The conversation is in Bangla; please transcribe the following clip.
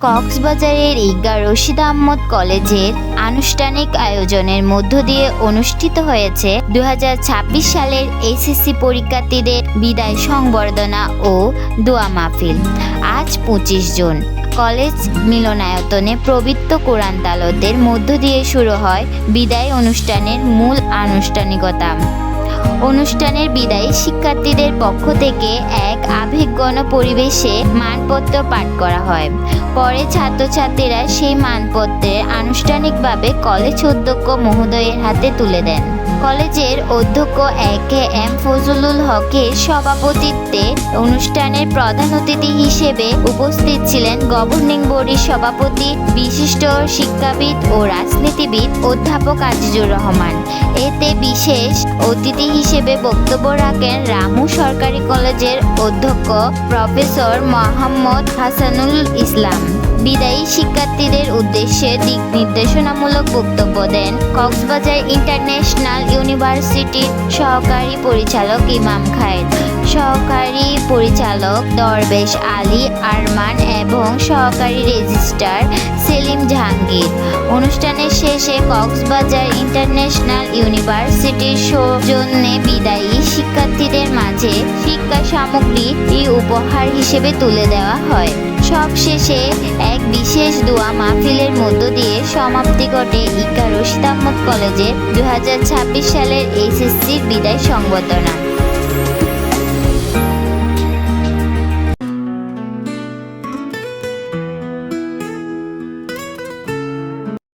কক্সবাজারের ঈদগাহ রশিদ আহমদ কলেজের আনুষ্ঠানিক আয়োজনের মধ্য দিয়ে অনুষ্ঠিত হয়েছে 2026 সালের এসএসসি পরীক্ষার্থীদের বিদায় সংবর্ধনা ও দোয়া মাহফিল। আজ 25 জুন কলেজ মিলনায়তনে পবিত্র কোরআন তালাওয়াতের মধ্য দিয়ে শুরু হয় বিদায় অনুষ্ঠানের মূল আনুষ্ঠানিকতা। অনুষ্ঠানের বিদায়ী শিক্ষার্থীদের পক্ষ থেকে এক আবেগঘন পরিবেশে মানপত্র পাঠ করা হয়। পরে ছাত্রছাত্রীরা সেই মানপত্রের আনুষ্ঠানিকভাবে কলেজ অধ্যক্ষ মহোদয়ের হাতে তুলে দেন। কলেজের অধ্যক্ষ এ.কে.এম. ফজলুল হকের সভাপতিত্বে অনুষ্ঠানের প্রধান অতিথি হিসেবে উপস্থিত ছিলেন গভর্নিং বডির সভাপতি, বিশিষ্ট শিক্ষাবিদ ও রাজনীতিবিদ অধ্যাপক আজিজুর রহমান। এতে বিশেষ অতিথি হিসেবে বক্তব্য রাখেন রামু সরকারি কলেজের অধ্যক্ষ প্রফেসর মোহাম্মদ হাসানুল ইসলাম। বিদায়ী শিক্ষার্থীদের উদ্দেশ্যে দিক নির্দেশনামূলক বক্তব্য দেন কক্সবাজার ইন্টারন্যাশনাল ইউনিভার্সিটির সহকারী পরিচালক ইমাম খায়ের, সহকারী পরিচালক দরবেশ আলী আরমান এবং সহকারী রেজিস্ট্রার সেলিম জাহাঙ্গীর। অনুষ্ঠানের শেষে কক্সবাজার ইন্টারন্যাশনাল ইউনিভার্সিটির সৌজন্যে বিদায়ী শিক্ষার্থীদের মাঝে শিক্ষা সামগ্রী উপহার হিসেবে তুলে দেওয়া হয়। সবশেষে এক বিশেষ দোয়া মাহফিলের মধ্য দিয়ে সমাপ্তি ঘটে ঈদগাহ রশিদ আহমদ কলেজের 2026 সালের এসএসসির বিদায় সংবর্ধনা।